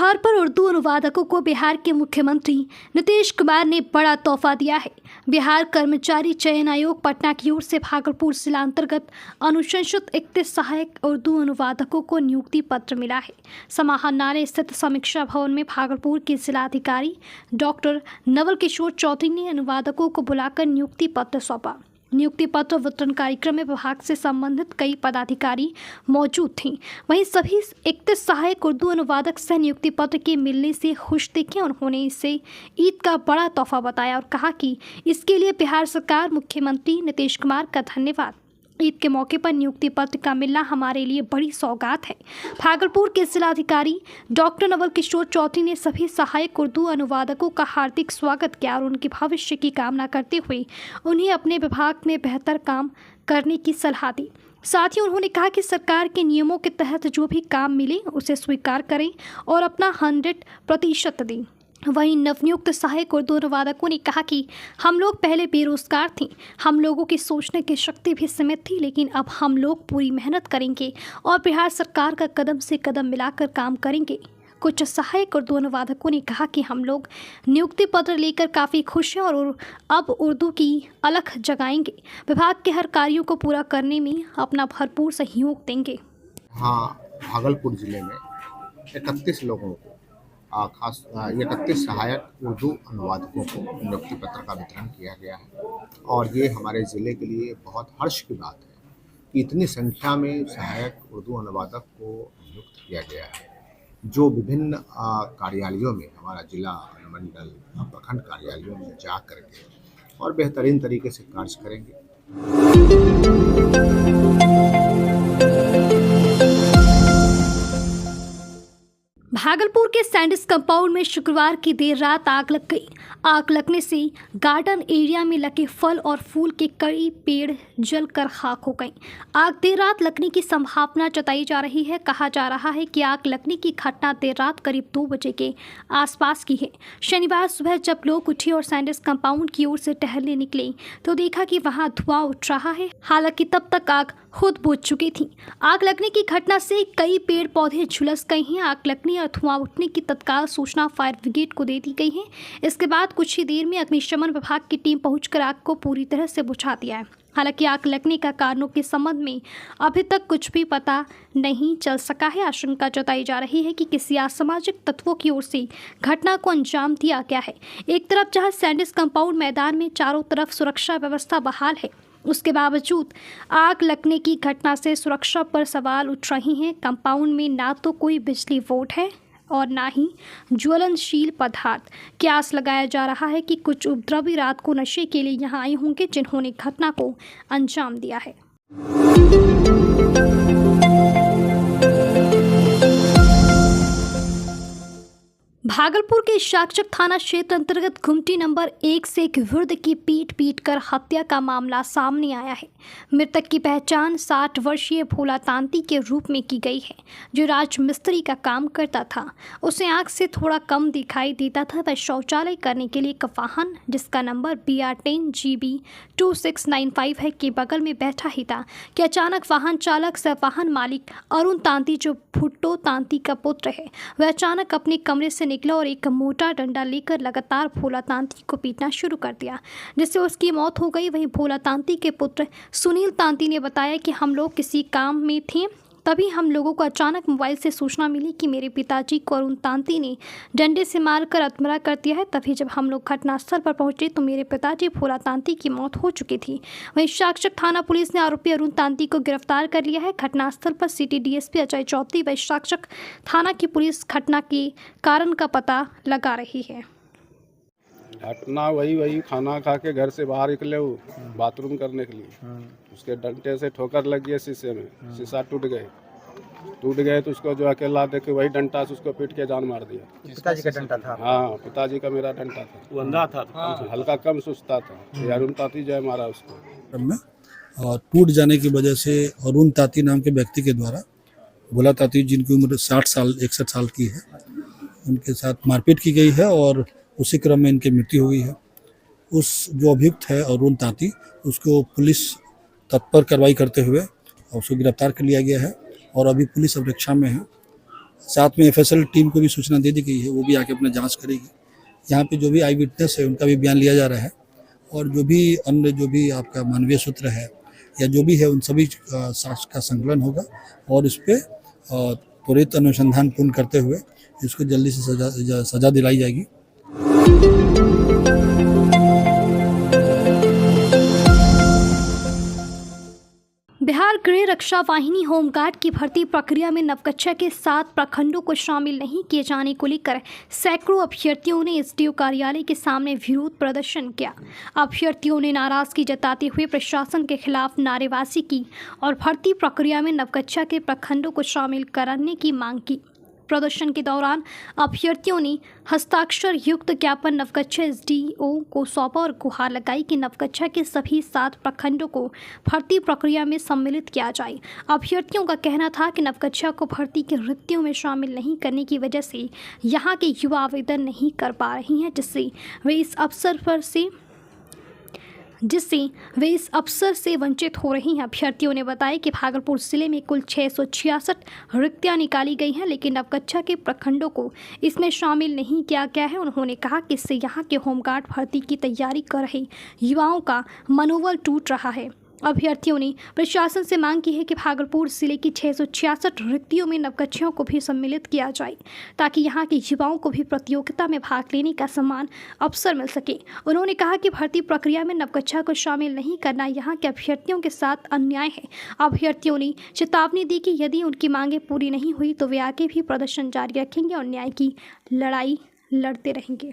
त्योहार पर उर्दू अनुवादकों को बिहार के मुख्यमंत्री नीतीश कुमार ने बड़ा तोहफा दिया है। बिहार कर्मचारी चयन आयोग पटना की ओर से भागलपुर जिला अंतर्गत अनुशंसित 31 सहायक उर्दू अनुवादकों को नियुक्ति पत्र मिला है। समाहरणालय स्थित समीक्षा भवन में भागलपुर के जिलाधिकारी डॉक्टर नवल किशोर चौधरी ने अनुवादकों को बुलाकर नियुक्ति पत्र सौंपा। नियुक्ति पत्र वितरण कार्यक्रम में विभाग से संबंधित कई पदाधिकारी मौजूद थे। वहीं सभी 31 सहायक उर्दू अनुवादक सह नियुक्ति पत्र के मिलने से खुश दिखे। उन्होंने इसे ईद का बड़ा तोहफा बताया और कहा कि इसके लिए बिहार सरकार, मुख्यमंत्री नीतीश कुमार का धन्यवाद। ईद के मौके पर नियुक्ति पत्र का मिलना हमारे लिए बड़ी सौगात है। भागलपुर के जिलाधिकारी डॉक्टर नवल किशोर चौधरी ने सभी सहायक उर्दू अनुवादकों का हार्दिक स्वागत किया और उनके भविष्य की कामना करते हुए उन्हें अपने विभाग में बेहतर काम करने की सलाह दी। साथ ही उन्होंने कहा कि सरकार के नियमों के तहत जो भी काम मिले उसे स्वीकार करें और अपना 100% दें। वहीं नवनियुक्त सहायक उर्दू अनुवादकों ने कहा कि हम लोग पहले बेरोजगार थे, हम लोगों की सोचने की शक्ति भी सीमित थी, लेकिन अब हम लोग पूरी मेहनत करेंगे और बिहार सरकार का कदम से कदम मिलाकर काम करेंगे। कुछ सहायक उर्दू अनुवादकों ने कहा कि हम लोग नियुक्ति पत्र लेकर काफ़ी खुश हैं और अब उर्दू की अलख जगाएंगे। विभाग के हर कार्यों को पूरा करने में अपना भरपूर सहयोग देंगे। हाँ, भागलपुर जिले में 31 लोगों को खास 31 सहायक उर्दू अनुवादकों को नियुक्ति पत्र का वितरण किया गया है और ये हमारे ज़िले के लिए बहुत हर्ष की बात है कि इतनी संख्या में सहायक उर्दू अनुवादक को नियुक्त किया गया है, जो विभिन्न कार्यालयों में, हमारा जिला, अनुमंडल, प्रखंड कार्यालयों में जा करके और बेहतरीन तरीके से कार्य करेंगे। भागलपुर के सैंडिस कंपाउंड में शुक्रवार की देर रात आग लग गई। आग लगने से गार्डन एरिया में लगे फल और फूल के कई पेड़ जलकर खाक हो गए। आग देर रात लगने की संभावना जताई जा रही है। कहा जा रहा है कि आग लगने की घटना देर रात करीब 2 बजे के आसपास की है। शनिवार सुबह जब लोग उठे और सैंडिस कंपाउंड की ओर से टहलने निकले तो देखा कि वहां धुआं उठ रहा है। हालांकि तब तक आग खुद बुझ चुकी थी। आग लगने की घटना से कई पेड़ पौधे झुलस गए हैं। आग लगने और धुआं उठने की तत्काल सूचना फायर ब्रिगेड को दे दी गई है। इसके बाद कुछ ही देर में अग्निशमन विभाग की टीम पहुंचकर आग को पूरी तरह से बुझा दिया है। हालांकि आग लगने का कारणों के संबंध में अभी तक कुछ भी पता नहीं चल सका है। आशंका जताई जा रही है कि किसी असामाजिक तत्वों की ओर से घटना को अंजाम दिया गया है। एक तरफ जहां सैंडिस कंपाउंड मैदान में चारों तरफ सुरक्षा व्यवस्था बहाल है, उसके बावजूद आग लगने की घटना से सुरक्षा पर सवाल उठ रहे हैं। कंपाउंड में ना तो कोई बिजली बोर्ड है और ना ही ज्वलनशील पदार्थ। क्यास लगाया जा रहा है कि कुछ उपद्रवी रात को नशे के लिए यहां आए होंगे, जिन्होंने घटना को अंजाम दिया है। भागलपुर के शाकचक थाना क्षेत्र अंतर्गत घुमटी नंबर 1 से एक वृद्ध की पीट कर हत्या का मामला सामने आया है। मृतक की पहचान 60 वर्षीय भोला तांती के रूप में की गई है, जो राजमिस्त्री का काम करता था। उसे आंख से थोड़ा कम दिखाई देता था। वह शौचालय करने के लिए एक वाहन जिसका नंबर BR10 GB 2695 है के बगल में बैठा ही था कि अचानक वाहन चालक सह वाहन मालिक अरुण तांती, जो भुट्टो तांती का पुत्र है, वह अचानक अपने कमरे से निकला और एक मोटा डंडा लेकर लगातार भोला तांती को पीटना शुरू कर दिया, जिससे उसकी मौत हो गई। वहीं भोला तांती के पुत्र सुनील तांती ने बताया कि हम लोग किसी काम में थे, तभी हम लोगों को अचानक मोबाइल से सूचना मिली कि मेरे पिताजी को अरुण तांती ने डंडे से मारकर अधमरा कर दिया है। तभी जब हम लोग घटनास्थल पर पहुंचे तो मेरे पिताजी भोला तांती की मौत हो चुकी थी। वहीं शाकचक थाना पुलिस ने आरोपी अरुण तांती को गिरफ्तार कर लिया है। घटनास्थल पर सिटी DSP अजय चौधरी व शाकचक थाना की पुलिस घटना के कारण का पता लगा रही है। घटना वही खाना खा के घर से बाहर निकले वो बाथरूम करने के लिए, उसके डंडे से ठोकर लगी है शीशे में, शीशा टूट गए तो उसको जो अकेला देखे वही डंडा से उसको पीट के जान मार दिया। पिताजी का डंडा था? हाँ, पिताजी का मेरा डंडा था। वो अंधा था, हल्का कम सुस्ता था। अरुण तांती जो है मारा उसको। और टूट जाने की वजह से अरुण तांती नाम के व्यक्ति के द्वारा भोला तांती, जिनकी उम्र 61 साल की है, उनके साथ मारपीट की गई है और उसी क्रम में इनकी मृत्यु हुई है। उस जो अभियुक्त है अरुण तांती, उसको पुलिस तत्पर कार्रवाई करते हुए उसको गिरफ्तार कर लिया गया है और अभी पुलिस अभिरक्षा में है साथ में FSL टीम को भी सूचना दे दी गई है, वो भी आके अपना जांच करेगी। यहाँ पे जो भी आई विटनेस है उनका भी बयान लिया जा रहा है और जो भी अन्य जो भी आपका मानवीय सूत्र है या जो भी है उन सभी साक्ष्य का संकलन होगा और इस पर त्वरित अनुसंधान पूर्ण करते हुए इसको जल्दी से सजा दिलाई जाएगी। बिहार गृह रक्षा वाहिनी होमगार्ड की भर्ती प्रक्रिया में नवगछिया के 7 प्रखंडों को शामिल नहीं किए जाने को लेकर सैकड़ों अभ्यर्थियों ने SDO कार्यालय के सामने विरोध प्रदर्शन किया। अभ्यर्थियों ने नाराजगी जताते हुए प्रशासन के खिलाफ नारेबाजी की और भर्ती प्रक्रिया में नवगछिया के प्रखंडों को शामिल कराने की मांग की। प्रदर्शन के दौरान अभ्यर्थियों ने हस्ताक्षर युक्त ज्ञापन नवगछिया SDO को सौंपा और गुहार लगाई कि नवगछिया के सभी 7 प्रखंडों को भर्ती प्रक्रिया में सम्मिलित किया जाए। अभ्यर्थियों का कहना था कि नवगछिया को भर्ती की रिक्तियों में शामिल नहीं करने की वजह से यहाँ के युवा आवेदन नहीं कर पा रही हैं, जिससे वे इस अवसर से वंचित हो रही हैं। अभ्यर्थियों ने बताया कि भागलपुर जिले में कुल 666 रिक्तियां निकाली गई हैं, लेकिन नवगछिया के प्रखंडों को इसमें शामिल नहीं किया गया है। उन्होंने कहा कि इससे यहाँ के होमगार्ड भर्ती की तैयारी कर रहे युवाओं का मनोबल टूट रहा है। अभ्यर्थियों ने प्रशासन से मांग की है कि भागलपुर जिले की 666 रिक्तियों में नवगछिया को भी सम्मिलित किया जाए ताकि यहाँ के युवाओं को भी प्रतियोगिता में भाग लेने का समान अवसर मिल सके। उन्होंने कहा कि भर्ती प्रक्रिया में नवगछिया को शामिल नहीं करना यहाँ के अभ्यर्थियों के साथ अन्याय है। अभ्यर्थियों ने चेतावनी दी कि यदि उनकी मांगें पूरी नहीं हुई तो वे आगे भी प्रदर्शन जारी रखेंगे और न्याय की लड़ाई लड़ते रहेंगे।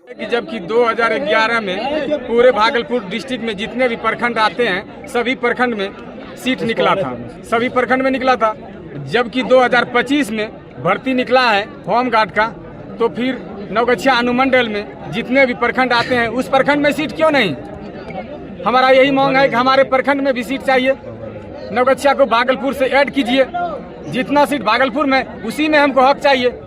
कि जबकि 2011 में पूरे भागलपुर डिस्ट्रिक्ट में जितने भी प्रखंड आते हैं सभी प्रखंड में सीट निकला था, सभी प्रखंड में निकला था। जबकि 2025 में भर्ती निकला है होमगार्ड का, तो फिर नवगछिया अनुमंडल में जितने भी प्रखंड आते हैं उस प्रखंड में सीट क्यों नहीं? हमारा यही मांग है कि हमारे प्रखंड में भी सीट चाहिए। नवगछिया को भागलपुर से ऐड कीजिए, जितना सीट भागलपुर में उसी में हमको हक चाहिए।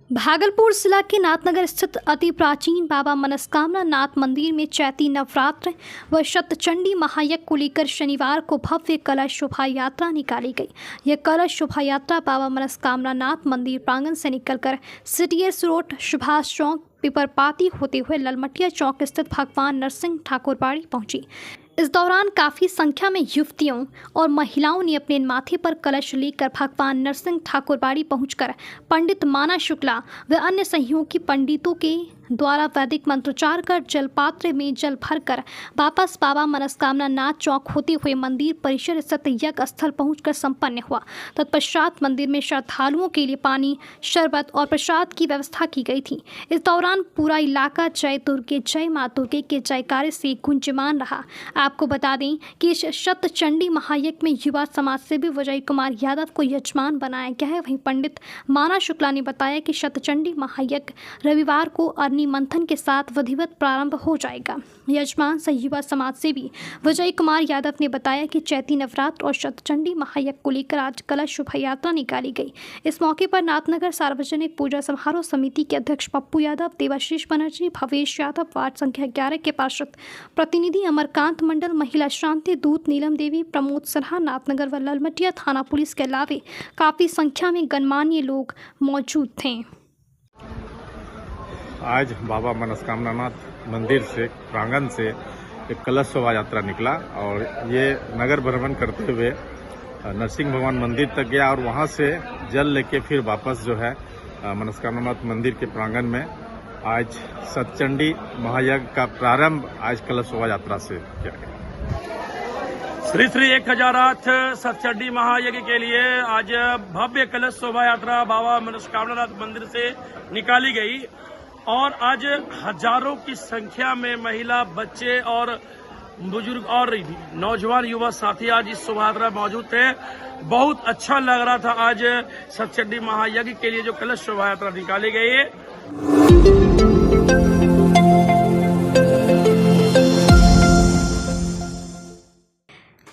भागलपुर जिला के नाथनगर स्थित अति प्राचीन बाबा मनस्कामना नाथ मंदिर में चैती नवरात्र व शतचंडी महायज्ञ को लेकर शनिवार को भव्य कलश शोभा यात्रा निकाली गई। यह कलश शोभा यात्रा बाबा मनस्कामना नाथ मंदिर प्रांगण से निकलकर CTS रोड, सुभाष चौक, पिपरपाती होते हुए ललमटिया चौक स्थित भगवान नरसिंह ठाकुरबाड़ी पहुंची। इस दौरान काफ़ी संख्या में युवतियों और महिलाओं ने अपने माथे पर कलश लेकर भगवान नरसिंह ठाकुरबाड़ी पहुंचकर पंडित माना शुक्ला व अन्य सहयोगी पंडितों के द्वारा वैदिक मंत्रोच्चार कर जलपात्र में जल भरकर वापस बाबा मनस्कामना नाथ चौक होते हुए मंदिर परिसर स्थित यज्ञ स्थल पहुंचकर संपन्न हुआ। तत्पश्चात मंदिर में श्रद्धालुओं के लिए पानी, शरबत और प्रसाद की व्यवस्था की गई थी। इस दौरान पूरा इलाका जय दुर्गे, जय माँ दुर्गे के जयकारे से गुंजमान रहा। आपको बता दें कि इस शतचंडी महायज्ञ में युवा समाज सेवी विजय कुमार यादव को यजमान बनाया गया है। वहीं पंडित माना शुक्ला ने बताया कि शतचंडी महायज्ञ रविवार को अग्नि मंथन के साथ विधिवत प्रारंभ हो जाएगा। यजमान सह युवा समाज सेवी विजय कुमार यादव ने बताया कि चैती नवरात्र और शतचंडी महायज्ञ को लेकर आज कलश शोभा यात्रा निकाली गई। इस मौके पर नाथनगर सार्वजनिक पूजा समारोह समिति के अध्यक्ष पप्पू यादव, देवाशीष बनर्जी, भवेश यादव, वार्ड संख्या 11 के पार्षद प्रतिनिधि अमरकांत मंडल, महिला शांति दूत नीलम देवी, प्रमोद सिन्हा, नाथनगर व ललमटिया थाना पुलिस के अलावे काफी संख्या में गणमान्य लोग मौजूद थे। आज बाबा मनस्कामना नाथ मंदिर से प्रांगण से एक कलश शोभा यात्रा निकला और ये नगर भ्रमण करते हुए नरसिंह भगवान मंदिर तक गया और वहाँ से जल लेके फिर वापस जो है मनस्कामना नाथ मंदिर के प्रांगण में आज शतचंडी महायज्ञ का प्रारंभ आज कलश शोभा यात्रा से किया गया। श्री श्री 1008 शतचंडी महायज्ञ के लिए आज भव्य कलश शोभा यात्रा बाबा मनस्कामना नाथ मंदिर से निकाली गई और आज हजारों की संख्या में महिला, बच्चे और बुजुर्ग और नौजवान युवा साथी आज इस शोभा यात्रा में मौजूद थे। बहुत अच्छा लग रहा था आज शतचंडी महायज्ञ के लिए जो कलश शोभा यात्रा निकाली गई है।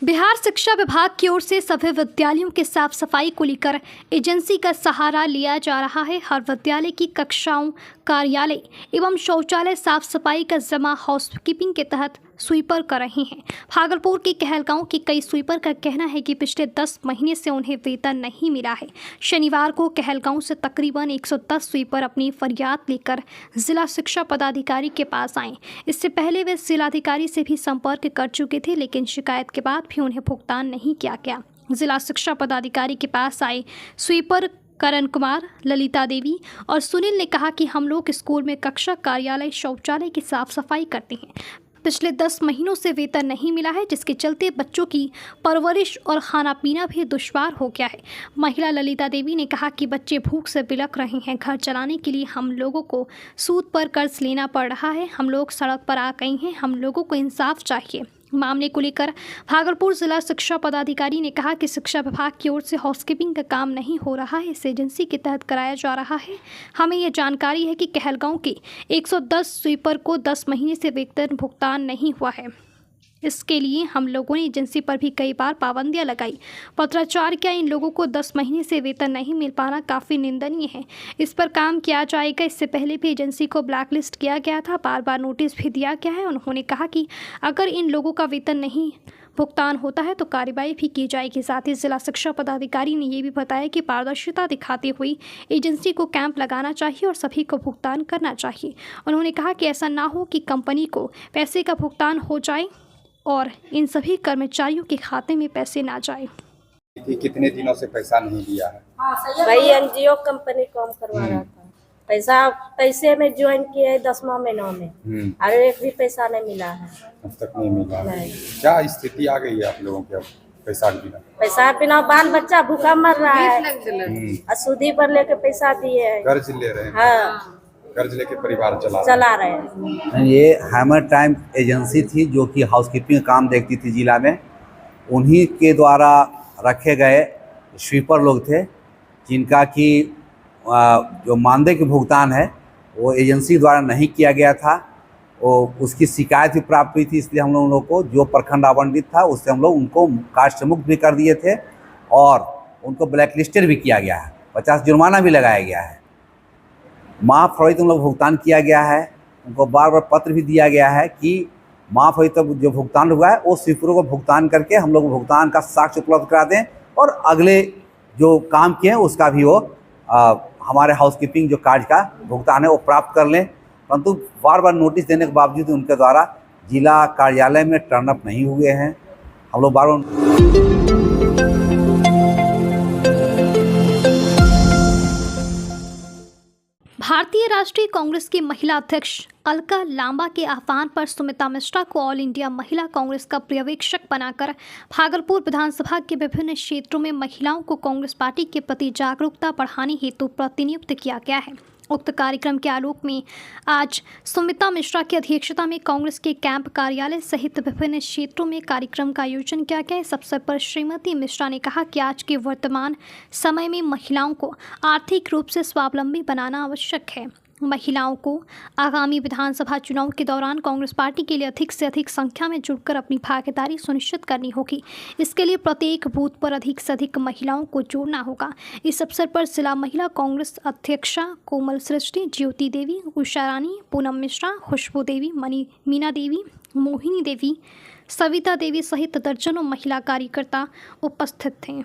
बिहार शिक्षा विभाग की ओर से सभी विद्यालयों के साफ सफाई को लेकर एजेंसी का सहारा लिया जा रहा है। हर विद्यालय की कक्षाओं, कार्यालय एवं शौचालय साफ सफाई का जिम्मा हाउसकीपिंग के तहत स्वीपर कर रहे हैं। भागलपुर के कहलगांव के कई स्वीपर का कहना है कि पिछले 10 महीने से उन्हें वेतन नहीं मिला है। शनिवार को कहलगांव से तकरीबन 110 स्वीपर अपनी फरियाद लेकर जिला शिक्षा पदाधिकारी के पास आए। इससे पहले वे जिलाधिकारी से भी संपर्क कर चुके थे, लेकिन शिकायत के बाद भी उन्हें भुगतान नहीं किया गया। जिला शिक्षा पदाधिकारी के पास आए स्वीपर करण कुमार, ललिता देवी और सुनील ने कहा कि हम लोग स्कूल में कक्षा, कार्यालय, शौचालय की साफ सफाई करते हैं। पिछले 10 महीनों से वेतन नहीं मिला है, जिसके चलते बच्चों की परवरिश और खाना पीना भी दुश्वार हो गया है। महिला ललिता देवी ने कहा कि बच्चे भूख से बिलख रहे हैं। घर चलाने के लिए हम लोगों को सूद पर कर्ज लेना पड़ रहा है। हम लोग सड़क पर आ गए हैं। हम लोगों को इंसाफ चाहिए। मामले को लेकर भागलपुर जिला शिक्षा पदाधिकारी ने कहा कि शिक्षा विभाग की ओर से हाउसकीपिंग का काम नहीं हो रहा है, इस एजेंसी के तहत कराया जा रहा है। हमें यह जानकारी है कि कहलगांव के 110 स्वीपर को 10 महीने से वेतन भुगतान नहीं हुआ है। इसके लिए हम लोगों ने एजेंसी पर भी कई बार पाबंदियां लगाई, पत्राचार किया। इन लोगों को 10 महीने से वेतन नहीं मिल पाना काफ़ी निंदनीय है। इस पर काम किया जाएगा। इससे पहले भी एजेंसी को ब्लैकलिस्ट किया गया था, बार बार नोटिस भी दिया गया है। उन्होंने कहा कि अगर इन लोगों का वेतन नहीं भुगतान होता है तो कार्रवाई भी की जाएगी। साथ ही जिला शिक्षा पदाधिकारी ने ये भी बताया कि पारदर्शिता दिखाते हुए एजेंसी को कैंप लगाना चाहिए और सभी को भुगतान करना चाहिए। उन्होंने कहा कि ऐसा ना हो कि कंपनी को पैसे का भुगतान हो जाए और इन सभी कर्मचारियों के खाते में पैसे ना जाए। कि कितने दिनों से पैसा नहीं दिया है? भाई एनजीओ कंपनी काम करवा रहा था। पैसे में ज्वाइन किए 10वां महीना में, और एक भी पैसा नहीं मिला है। अब तक नहीं मिला। नहीं। क्या स्थिति आ गई है आप लोगों के? अब पैसा बिना बाल बच्चा भूखा मर रहा है। सूदी पर लेके पैसा दिए है, कर्ज ले रहे हैं। हाँ, कर्ज लेके परिवार चला रहे हैं। ये हैमर टाइम एजेंसी थी जो कि हाउसकीपिंग काम देखती थी जिला में। उन्हीं के द्वारा रखे गए स्वीपर लोग थे, जिनका कि जो मानदेय के भुगतान है वो एजेंसी द्वारा नहीं किया गया था। वो उसकी शिकायत भी प्राप्त हुई थी, इसलिए हम लोगों को जो प्रखंड आवंटित था उससे हम लोग उनको कास्ट से मुक्त भी कर दिए थे और उनको ब्लैकलिस्टेड भी किया गया है। 50 जुर्माना भी लगाया गया है। माह फरवरी तक लोग भुगतान किया गया है। उनको बार बार पत्र भी दिया गया है कि माह फरवरी तक जो भुगतान हुआ है वो स्वीपरों को भुगतान करके हम लोग भुगतान का साक्ष्य उपलब्ध करा दें और अगले जो काम किए हैं उसका भी वो हमारे हाउसकीपिंग जो कार्य का भुगतान है वो प्राप्त कर लें। परंतु बार बार नोटिस देने के बावजूद उनके द्वारा जिला कार्यालय में टर्न अप नहीं हुए हैं। हम लोग बार भारतीय राष्ट्रीय कांग्रेस की महिला अध्यक्ष अलका लांबा के आह्वान पर सुमित्रा मिश्रा को ऑल इंडिया महिला कांग्रेस का पर्यवेक्षक बनाकर भागलपुर विधानसभा के विभिन्न क्षेत्रों में महिलाओं को कांग्रेस पार्टी के प्रति जागरूकता बढ़ाने हेतु प्रतिनियुक्त किया गया है। उक्त कार्यक्रम के आलोक में आज सुमित्रा मिश्रा की अध्यक्षता में कांग्रेस के कैंप कार्यालय सहित विभिन्न क्षेत्रों में कार्यक्रम का आयोजन किया गया। इस अवसर पर श्रीमती मिश्रा ने कहा कि आज के वर्तमान समय में महिलाओं को आर्थिक रूप से स्वावलंबी बनाना आवश्यक है। महिलाओं को आगामी विधानसभा चुनाव के दौरान कांग्रेस पार्टी के लिए अधिक से अधिक संख्या में जुड़कर अपनी भागीदारी सुनिश्चित करनी होगी। इसके लिए प्रत्येक बूथ पर अधिक से अधिक महिलाओं को जोड़ना होगा। इस अवसर पर जिला महिला कांग्रेस अध्यक्षा कोमल सृष्टि, ज्योति देवी, उषा रानी, पूनम मिश्रा, खुशबू देवी, मीना देवी, मोहिनी देवी, सविता देवी सहित दर्जनों महिला कार्यकर्ता उपस्थित थे।